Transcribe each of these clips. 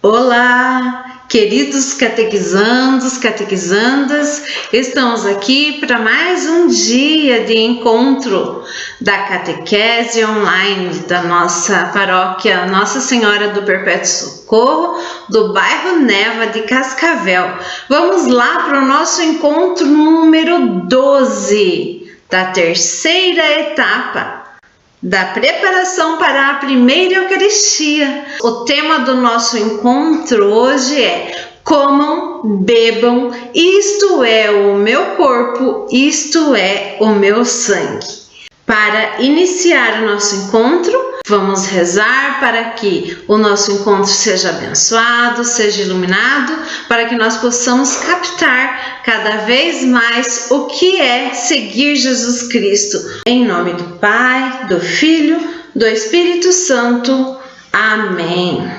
Olá, queridos catequizandos, catequizandas, estamos aqui para mais um dia de encontro da catequese online da nossa paróquia Nossa Senhora do Perpétuo Socorro, do bairro Neva de Cascavel. Vamos lá para o nosso encontro número 12 da terceira etapa da preparação para a primeira Eucaristia. O tema do nosso encontro hoje é: comam, bebam, isto é o meu corpo, isto é o meu sangue. Para iniciar o nosso encontro, vamos rezar para que o nosso encontro seja abençoado, seja iluminado, para que nós possamos captar cada vez mais o que é seguir Jesus Cristo. Em nome do Pai, do Filho, do Espírito Santo. Amém.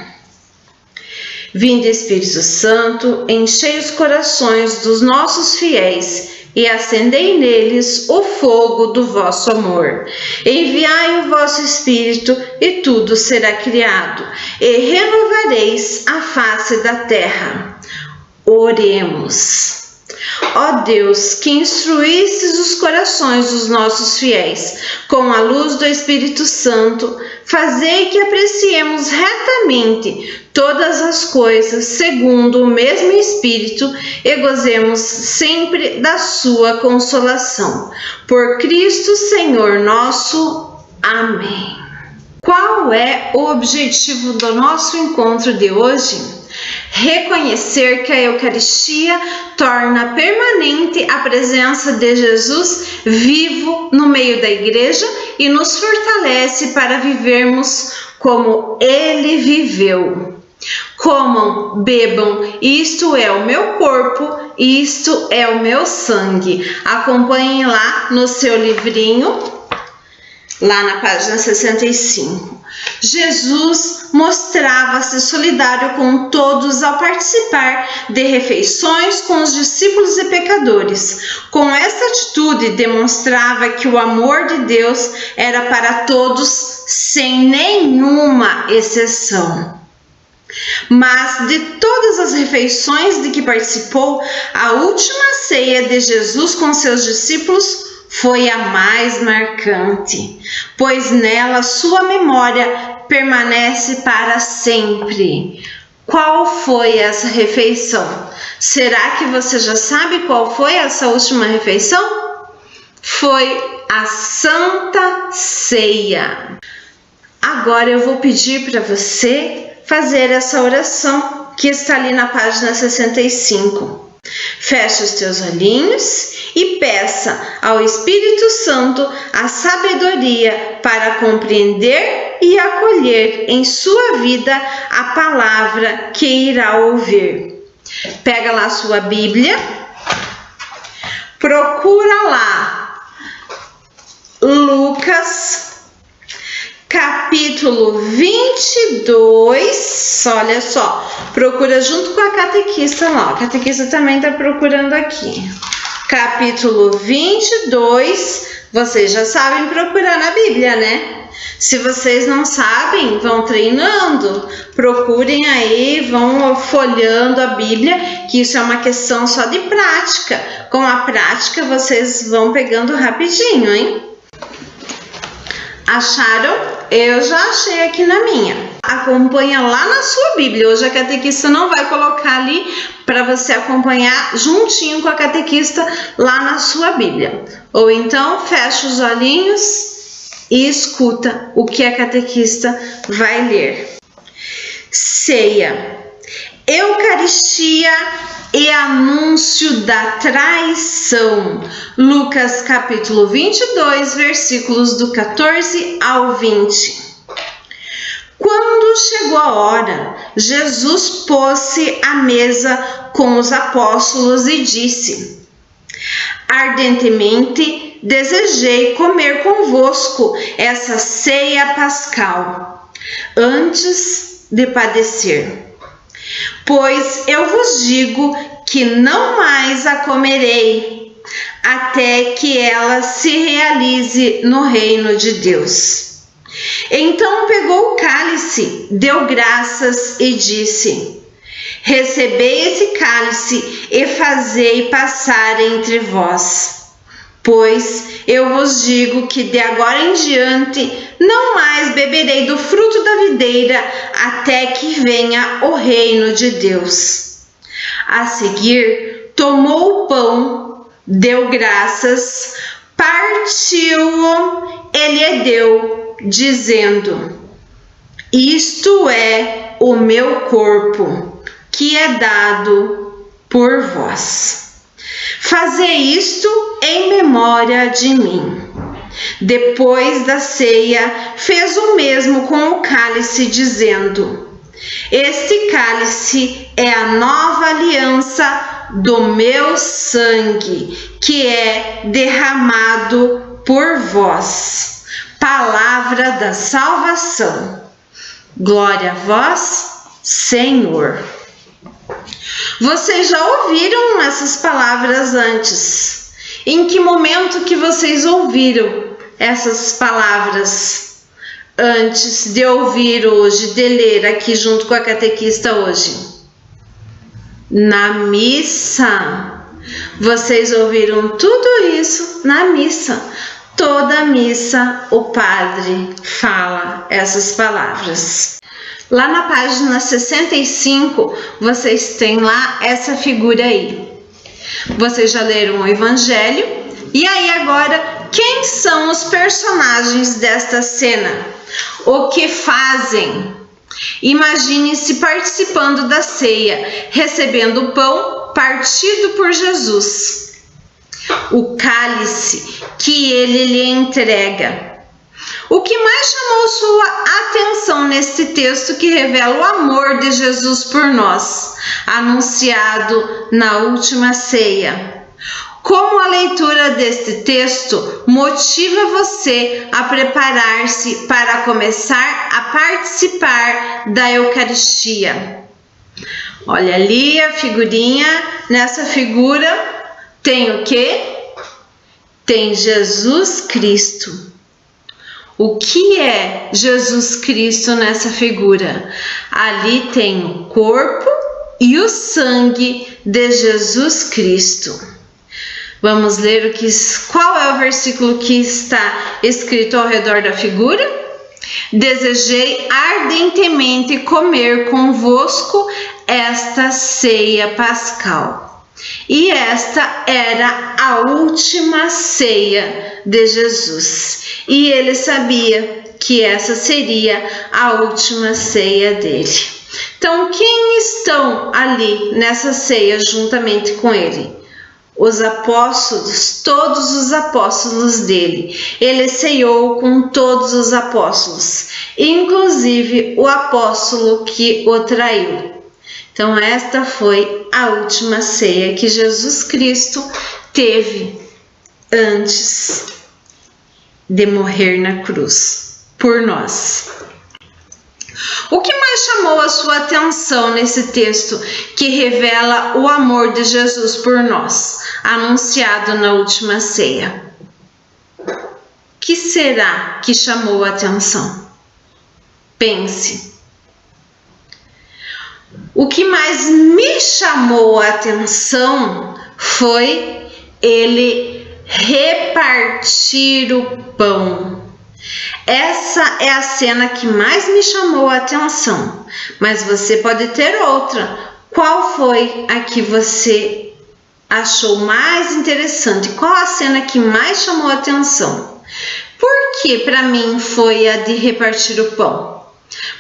Vinde, Espírito Santo, enchei os corações dos nossos fiéis e acendei neles o fogo do vosso amor. Enviai o vosso Espírito, e tudo será criado, e renovareis a face da terra. Oremos. Ó Deus, que instruístes os corações dos nossos fiéis com a luz do Espírito Santo, fazei que apreciemos retamente todas as coisas segundo o mesmo Espírito e gozemos sempre da sua consolação. Por Cristo Senhor nosso. Amém. Qual é o objetivo do nosso encontro de hoje? Reconhecer que a Eucaristia torna permanente a presença de Jesus vivo no meio da igreja e nos fortalece para vivermos como Ele viveu. Comam, bebam, isto é o meu corpo, isto é o meu sangue. Acompanhem lá no seu livrinho, lá na página 65. Jesus mostrava-se solidário com todos ao participar de refeições com os discípulos e pecadores. Com esta atitude, demonstrava que o amor de Deus era para todos, sem nenhuma exceção. Mas de todas as refeições de que participou, a última ceia de Jesus com seus discípulos foi a mais marcante, pois nela sua memória permanece para sempre. Qual foi essa refeição? Será que você já sabe qual foi essa última refeição? Foi a Santa Ceia. Agora eu vou pedir para você fazer essa oração que está ali na página 65. Feche os teus olhinhos e peça ao Espírito Santo a sabedoria para compreender e acolher em sua vida a palavra que irá ouvir. Pega lá a sua Bíblia, procura lá Lucas capítulo 22, olha só, procura junto com a catequista lá, a catequista também está procurando aqui. Capítulo 22, vocês já sabem procurar na Bíblia, né? Se vocês não sabem, vão treinando, procurem aí, vão folheando a Bíblia, que isso é uma questão só de prática. Com a prática, vocês vão pegando rapidinho, hein? Acharam? Eu já achei aqui na minha. Acompanha lá na sua Bíblia. Hoje a catequista não vai colocar ali para você acompanhar juntinho com a catequista lá na sua Bíblia. Ou então fecha os olhinhos e escuta o que a catequista vai ler. Ceia. Eucaristia e anúncio da traição. Lucas capítulo 22, versículos do 14 ao 20. Quando chegou a hora, Jesus pôs-se à mesa com os apóstolos e disse: ardentemente desejei comer convosco essa ceia pascal, antes de padecer. Pois eu vos digo que não mais a comerei, até que ela se realize no reino de Deus. Então pegou o cálice, deu graças e disse: recebei esse cálice e fazei passar entre vós. Pois eu vos digo que de agora em diante não mais beberei do fruto da videira até que venha o reino de Deus. A seguir, tomou o pão, deu graças, partiu-o e lhe deu, dizendo: isto é o meu corpo, que é dado por vós. Fazei isto em memória de mim. Depois da ceia, fez o mesmo com o cálice, dizendo: este cálice é a nova aliança do meu sangue, que é derramado por vós. Palavra da salvação. Glória a vós, Senhor. Vocês já ouviram essas palavras antes? Em que momento que vocês ouviram essas palavras antes de ouvir hoje, de ler aqui junto com a catequista hoje? Na missa. Vocês ouviram tudo isso na missa. Toda missa o padre fala essas palavras. Lá na página 65, vocês têm lá essa figura aí. Vocês já leram o Evangelho? E aí agora, quem são os personagens desta cena? O que fazem? Imagine-se participando da ceia, recebendo o pão partido por Jesus. O cálice que ele lhe entrega. O que mais chamou sua atenção neste texto que revela o amor de Jesus por nós, anunciado na última ceia? Como a leitura deste texto motiva você a preparar-se para começar a participar da Eucaristia? Olha ali a figurinha, nessa figura tem o quê? Tem Jesus Cristo. O que é Jesus Cristo nessa figura? Ali tem o corpo e o sangue de Jesus Cristo. Vamos ler qual é o versículo que está escrito ao redor da figura? Desejei ardentemente comer convosco esta ceia pascal. E esta era a última ceia de Jesus. E ele sabia que essa seria a última ceia dele. Então, quem estão ali nessa ceia juntamente com ele? Os apóstolos, todos os apóstolos dele. Ele ceiou com todos os apóstolos, inclusive o apóstolo que o traiu. Então, esta foi a última ceia que Jesus Cristo teve antes de morrer na cruz por nós. O que mais chamou a sua atenção nesse texto que revela o amor de Jesus por nós, anunciado na última ceia? O que será que chamou a atenção? Pense. O que mais me chamou a atenção foi ele repartir o pão. Essa é a cena que mais me chamou a atenção, mas você pode ter outra. Qual foi a que você achou mais interessante? Qual a cena que mais chamou a atenção? Por que para mim foi a de repartir o pão?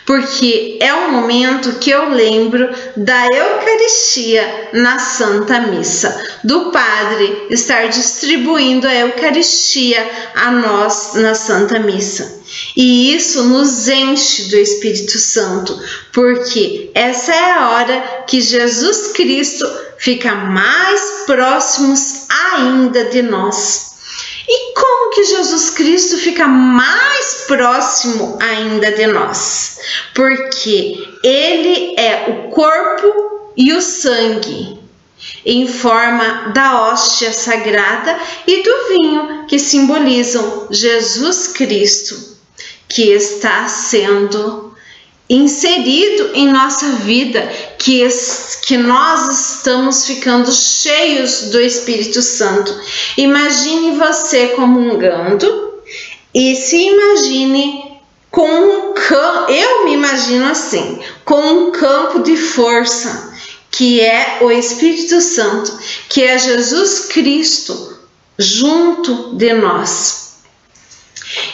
Porque é um momento que eu lembro da Eucaristia na Santa Missa, do Padre estar distribuindo a Eucaristia a nós na Santa Missa. E isso nos enche do Espírito Santo, porque essa é a hora que Jesus Cristo fica mais próximo ainda de nós. E como que Jesus Cristo fica mais próximo ainda de nós? Porque ele é o corpo e o sangue, em forma da hóstia sagrada e do vinho, que simbolizam Jesus Cristo, que está sendo inserido em nossa vida, que nós estamos ficando cheios do Espírito Santo. Imagine você comungando e se imagine com um campo, eu me imagino assim, com um campo de força, que é o Espírito Santo, que é Jesus Cristo junto de nós.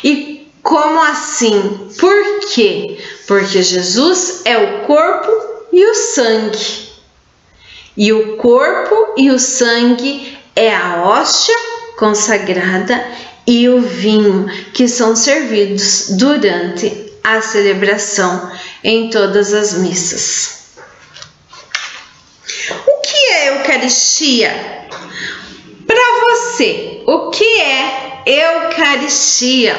E como assim? Por quê? Porque Jesus é o corpo e o sangue. E o corpo e o sangue é a hóstia consagrada e o vinho que são servidos durante a celebração em todas as missas. O que é Eucaristia? Para você, o que é Eucaristia?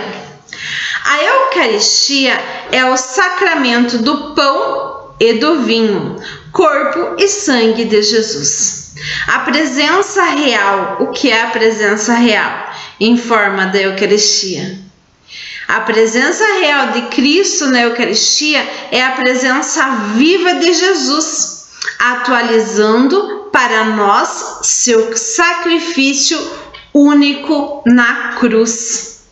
A Eucaristia é o sacramento do pão e do vinho, corpo e sangue de Jesus. A presença real, o que é a presença real? Em forma da Eucaristia. A presença real de Cristo na Eucaristia é a presença viva de Jesus, atualizando para nós seu sacrifício único na cruz.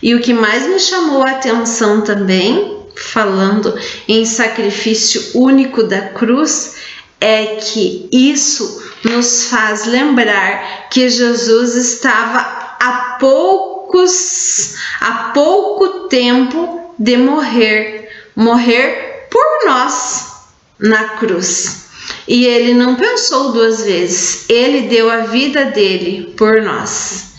E o que mais me chamou a atenção também, falando em sacrifício único da cruz, é que isso nos faz lembrar que Jesus estava há pouco tempo de morrer por nós na cruz. E ele não pensou duas vezes, ele deu a vida dele por nós.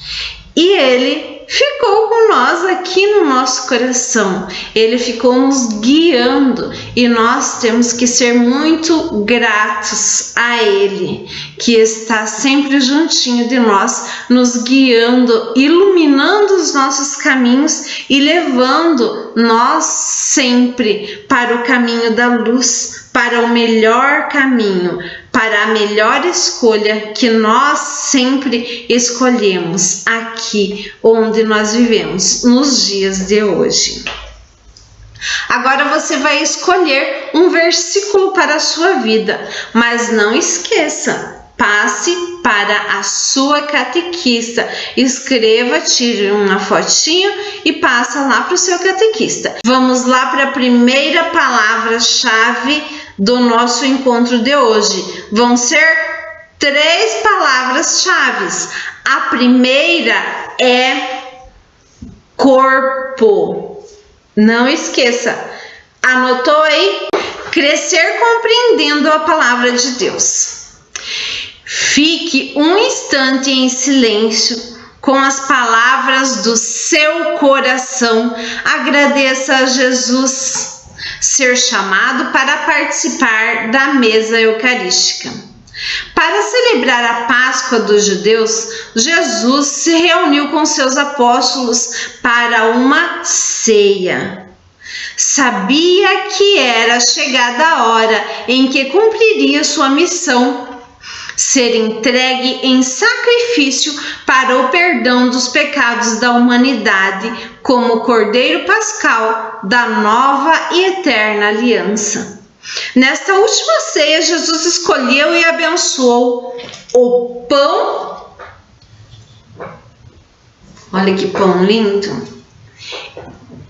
E ele ficou com nós aqui no nosso coração, ele ficou nos guiando e nós temos que ser muito gratos a ele, que está sempre juntinho de nós, nos guiando, iluminando os nossos caminhos e levando nós sempre para o caminho da luz, para o melhor caminho, para a melhor escolha que nós sempre escolhemos aqui onde nós vivemos, nos dias de hoje. Agora você vai escolher um versículo para a sua vida, mas não esqueça, passe para a sua catequista, escreva, tire uma fotinho e passa lá para o seu catequista. Vamos lá para a primeira palavra-chave do nosso encontro de hoje. Vão ser 3 palavras-chave. A primeira é corpo. Não esqueça. Anotou aí? Crescer compreendendo a palavra de Deus. Fique um instante em silêncio com as palavras do seu coração. Agradeça a Jesus ser chamado para participar da mesa eucarística. Para celebrar a Páscoa dos judeus, Jesus se reuniu com seus apóstolos para uma ceia. Sabia que era chegada a hora em que cumpriria sua missão, ser entregue em sacrifício para o perdão dos pecados da humanidade, como Cordeiro Pascal da nova e eterna aliança. Nesta última ceia, Jesus escolheu e abençoou o pão. Olha que pão lindo!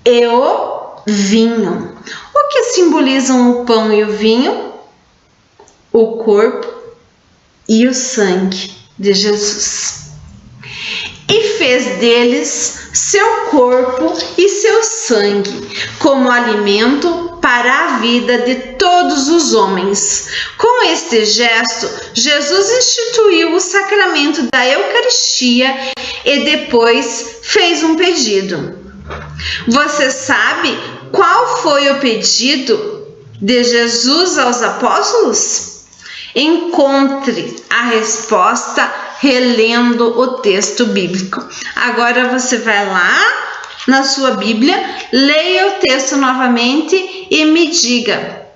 E o vinho. O que simbolizam o pão e o vinho? O corpo e o sangue de Jesus. E fez deles seu corpo e seu sangue como alimento para a vida de todos os homens. Com este gesto, Jesus instituiu o sacramento da Eucaristia e depois fez um pedido. Você sabe qual foi o pedido de Jesus aos apóstolos? Encontre a resposta relendo o texto bíblico. Agora você vai lá na sua Bíblia, leia o texto novamente e me diga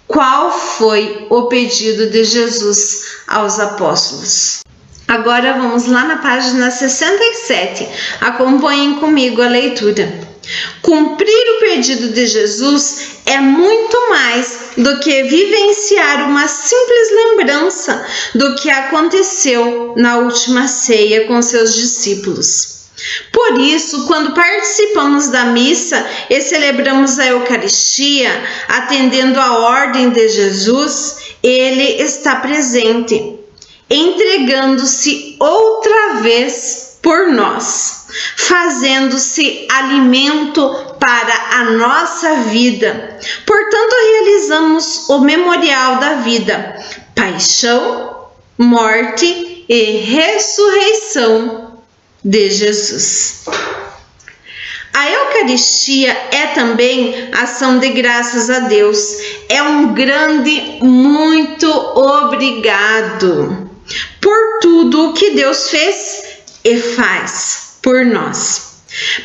qual foi o pedido de Jesus aos apóstolos. Agora vamos lá na página 67. Acompanhem comigo a leitura. Cumprir o pedido de Jesus é muito mais do que vivenciar uma simples lembrança do que aconteceu na última ceia com seus discípulos. Por isso, quando participamos da missa e celebramos a Eucaristia, atendendo à ordem de Jesus, Ele está presente, entregando-se outra vez por nós, fazendo-se alimento para a nossa vida. Portanto, realizamos o memorial da vida, paixão, morte e ressurreição de Jesus. A Eucaristia é também ação de graças a Deus. É um grande muito obrigado por tudo o que Deus fez e faz por nós.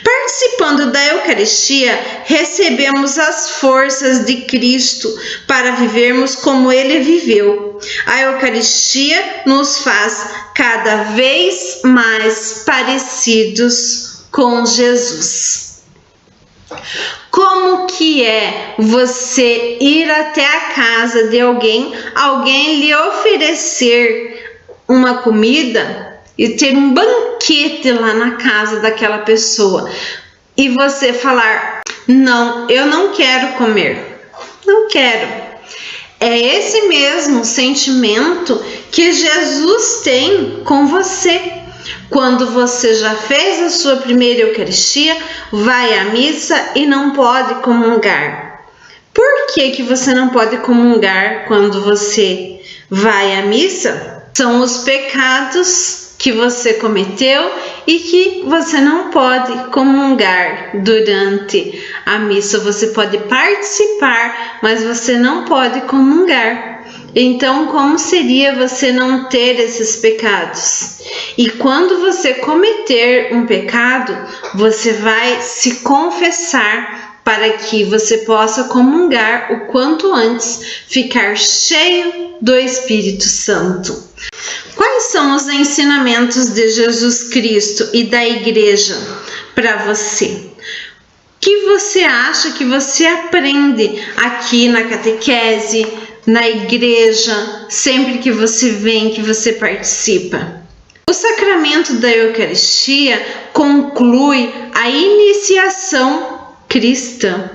Participando da Eucaristia, recebemos as forças de Cristo para vivermos como Ele viveu. A Eucaristia nos faz cada vez mais parecidos com Jesus. Como que é você ir até a casa de alguém lhe oferecer uma comida e ter um banquete lá na casa daquela pessoa e você falar: não, eu não quero comer, não quero. É esse mesmo sentimento que Jesus tem com você. Quando você já fez a sua primeira Eucaristia, vai à missa e não pode comungar. Por que você não pode comungar quando você vai à missa? São os pecados que você cometeu e que você não pode comungar durante a missa. Você pode participar, mas você não pode comungar. Então, como seria você não ter esses pecados? E quando você cometer um pecado, você vai se confessar para que você possa comungar o quanto antes, ficar cheio do Espírito Santo. Quais são os ensinamentos de Jesus Cristo e da Igreja para você? O que você acha que você aprende aqui na catequese, na igreja, sempre que você vem, que você participa? O sacramento da Eucaristia conclui a iniciação cristã.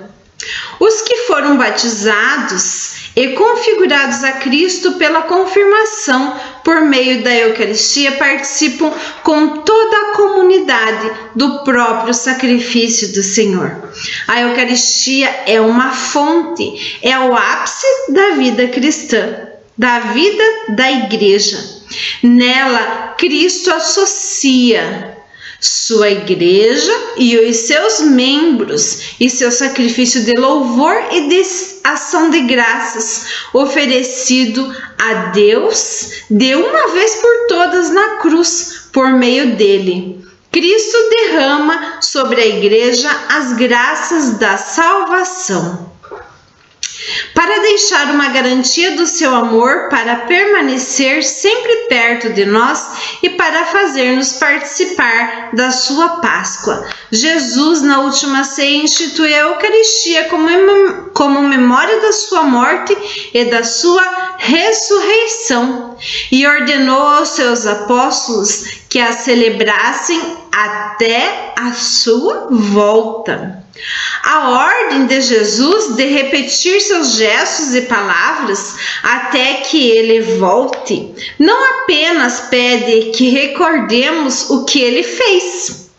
Os que foram batizados e configurados a Cristo pela confirmação por meio da Eucaristia participam com toda a comunidade do próprio sacrifício do Senhor. A Eucaristia é uma fonte, é o ápice da vida cristã, da vida da igreja. Nela, Cristo associa sua igreja e os seus membros e seu sacrifício de louvor e de ação de graças oferecido a Deus de uma vez por todas na cruz por meio dele. Cristo derrama sobre a igreja as graças da salvação. Para deixar uma garantia do seu amor, para permanecer sempre perto de nós e para fazer-nos participar da sua Páscoa. Jesus, na última ceia, instituiu a Eucaristia como memória da sua morte e da sua ressurreição e ordenou aos seus apóstolos que a celebrassem até a sua volta. A ordem de Jesus de repetir seus gestos e palavras até que ele volte não apenas pede que recordemos o que ele fez.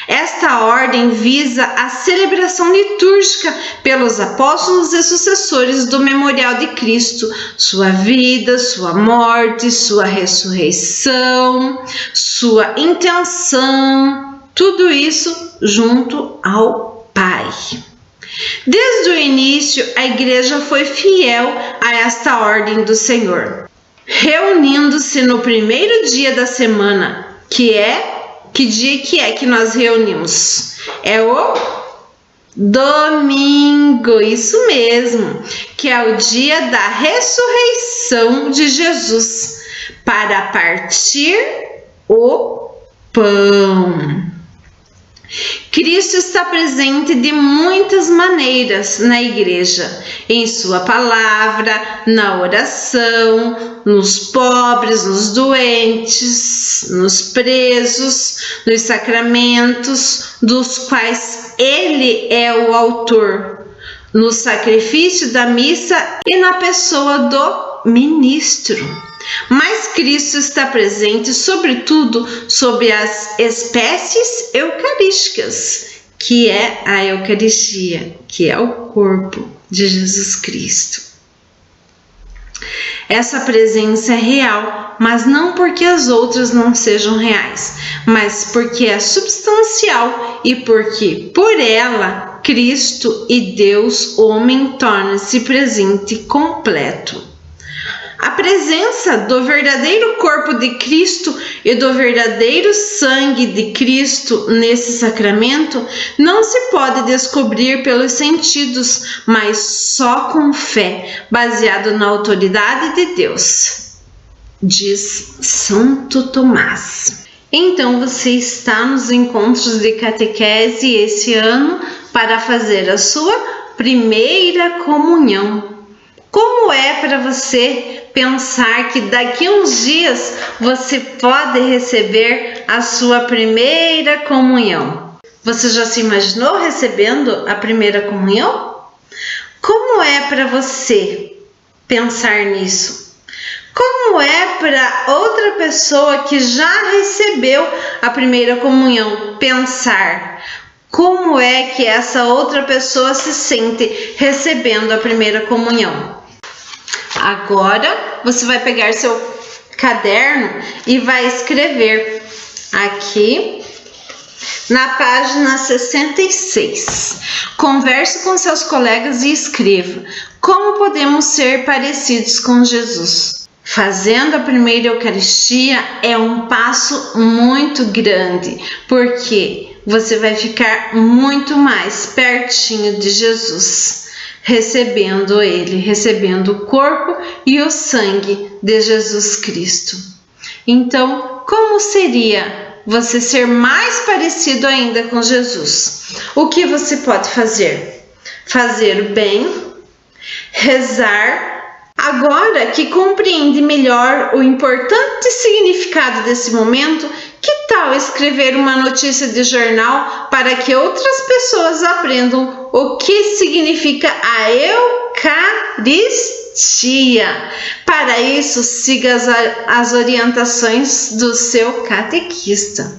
Esta ordem visa a celebração litúrgica pelos apóstolos e sucessores do memorial de Cristo, sua vida, sua morte, sua ressurreição, sua intenção, tudo isso junto ao Pai. Desde o início, a igreja foi fiel a esta ordem do Senhor, reunindo-se no primeiro dia da semana, que dia que nós reunimos? É o domingo, isso mesmo, que é o dia da ressurreição de Jesus, para partir o pão. Cristo está presente de muitas maneiras na igreja, em sua palavra, na oração, nos pobres, nos doentes, nos presos, nos sacramentos, dos quais ele é o autor, no sacrifício da missa e na pessoa do ministro. Mas Cristo está presente, sobretudo, sobre as espécies eucarísticas, que é a Eucaristia, que é o corpo de Jesus Cristo. Essa presença é real, mas não porque as outras não sejam reais, mas porque é substancial e porque, por ela, Cristo e Deus, homem, torna-se presente completo. A presença do verdadeiro corpo de Cristo e do verdadeiro sangue de Cristo nesse sacramento não se pode descobrir pelos sentidos, mas só com fé, baseado na autoridade de Deus, diz Santo Tomás. Então você está nos encontros de catequese esse ano para fazer a sua primeira comunhão. Como é para você pensar que daqui a uns dias você pode receber a sua primeira comunhão? Você já se imaginou recebendo a primeira comunhão? Como é para você pensar nisso? Como é para outra pessoa que já recebeu a primeira comunhão pensar? Como é que essa outra pessoa se sente recebendo a primeira comunhão? Agora você vai pegar seu caderno e vai escrever aqui na página 66. Converse com seus colegas e escreva: como podemos ser parecidos com Jesus? Fazendo a primeira Eucaristia é um passo muito grande, porque você vai ficar muito mais pertinho de Jesus, recebendo ele, recebendo o corpo e o sangue de Jesus Cristo. Então, como seria você ser mais parecido ainda com Jesus? O que você pode fazer? Fazer o bem, rezar. Agora que compreende melhor o importante significado desse momento, que tal escrever uma notícia de jornal para que outras pessoas aprendam o que significa a Eucaristia? Para isso, siga as orientações do seu catequista.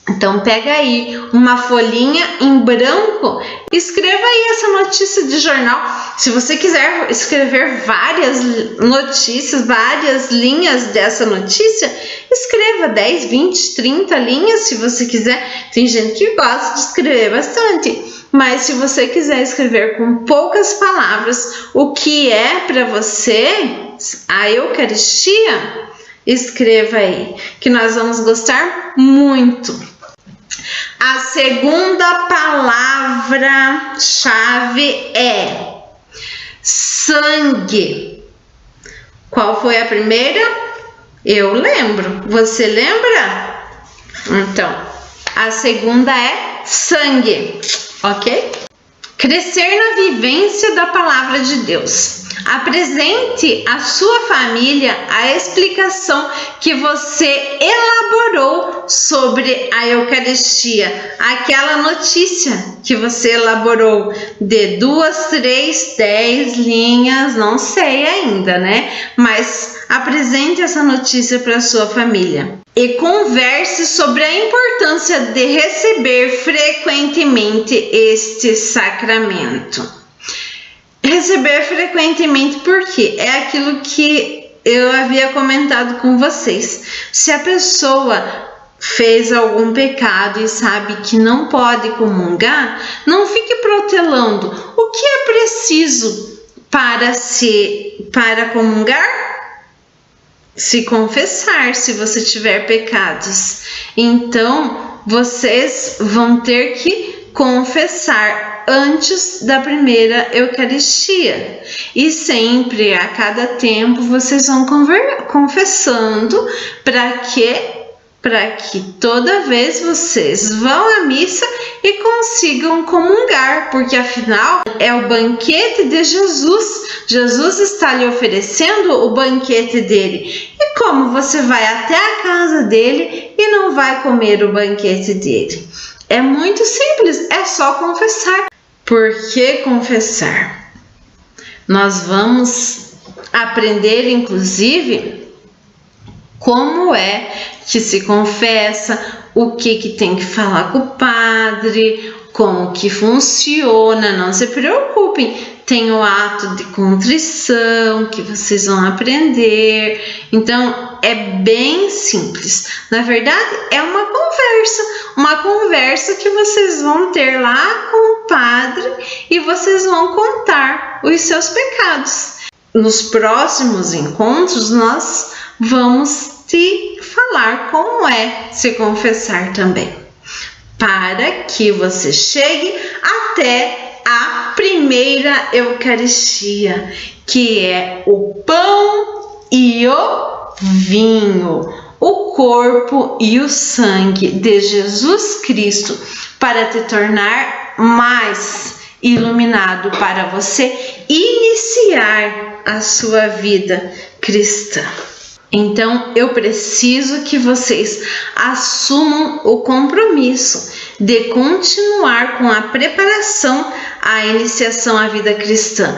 Então pega aí uma folhinha em branco, escreva aí essa notícia de jornal. Se você quiser escrever várias notícias, várias linhas dessa notícia, escreva 10, 20, 30 linhas se você quiser. Tem gente que gosta de escrever bastante, mas se você quiser escrever com poucas palavras o que é para você a Eucaristia, escreva aí, que nós vamos gostar muito. A segunda palavra-chave é sangue. Qual foi a primeira? Eu lembro. Você lembra? Então, a segunda é sangue, ok? Crescer na vivência da palavra de Deus. Apresente à sua família a explicação que você elaborou sobre a Eucaristia, aquela notícia que você elaborou de 2, 3, 10 linhas, não sei ainda, né? Mas apresente essa notícia para a sua família e converse sobre a importância de receber frequentemente este sacramento. Receber frequentemente, porque é aquilo que eu havia comentado com vocês. Se a pessoa fez algum pecado e sabe que não pode comungar, não fique protelando. O que é preciso para comungar? Se confessar, se você tiver pecados. Então, vocês vão ter que confessar antes da primeira Eucaristia. E sempre, a cada tempo, vocês vão confessando para para que toda vez vocês vão à missa e consigam comungar, porque afinal é o banquete de Jesus. Jesus está lhe oferecendo o banquete dele. E como você vai até a casa dele e não vai comer o banquete dele? É muito simples, é só confessar. Por que confessar? Nós vamos aprender, inclusive, como é que se confessa, o que tem que falar com o padre, como que funciona. Não se preocupem, tem o ato de contrição que vocês vão aprender. Então é bem simples. Na verdade é uma conversa que vocês vão ter lá com o padre e vocês vão contar os seus pecados. Nos próximos encontros nós vamos te falar como é se confessar também, para que você chegue até a primeira Eucaristia, que é o pão e o vinho, o corpo e o sangue de Jesus Cristo, para te tornar mais iluminado, para você iniciar a sua vida cristã. Então, eu preciso que vocês assumam o compromisso de continuar com a preparação à iniciação à vida cristã,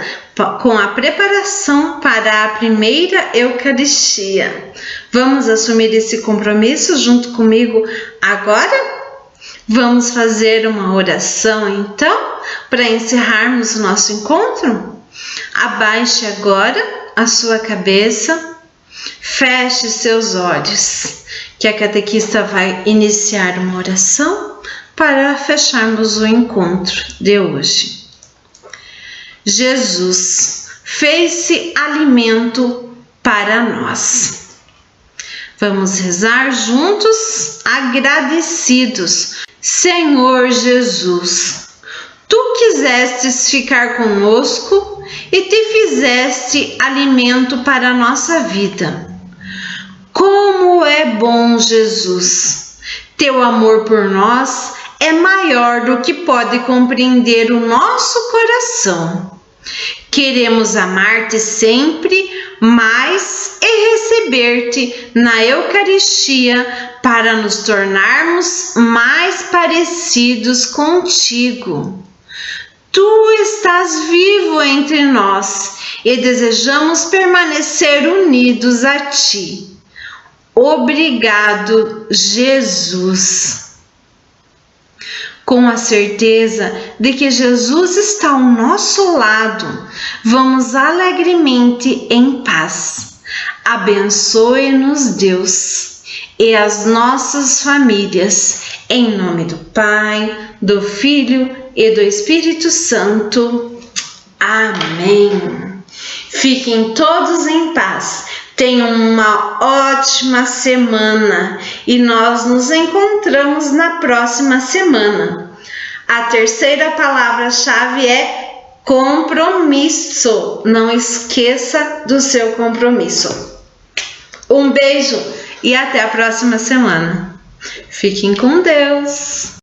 com a preparação para a primeira Eucaristia. Vamos assumir esse compromisso junto comigo agora? Vamos fazer uma oração, então, para encerrarmos o nosso encontro? Abaixe agora a sua cabeça. Feche seus olhos, que a catequista vai iniciar uma oração para fecharmos o encontro de hoje. Jesus fez-se alimento para nós. Vamos rezar juntos, agradecidos. Senhor Jesus, Tu quisestes ficar conosco e te fizeste alimento para a nossa vida. Como é bom, Jesus! Teu amor por nós é maior do que pode compreender o nosso coração. Queremos amar-te sempre mais e receber-te na Eucaristia para nos tornarmos mais parecidos contigo. Tu estás vivo entre nós e desejamos permanecer unidos a ti. Obrigado, Jesus. Com a certeza de que Jesus está ao nosso lado, vamos alegremente em paz. Abençoe-nos, Deus, e as nossas famílias, em nome do Pai, do Filho e do Espírito Santo. Amém. Fiquem todos em paz. Tenham uma ótima semana e nós nos encontramos na próxima semana. A terceira palavra-chave é compromisso. Não esqueça do seu compromisso. Um beijo e até a próxima semana. Fiquem com Deus.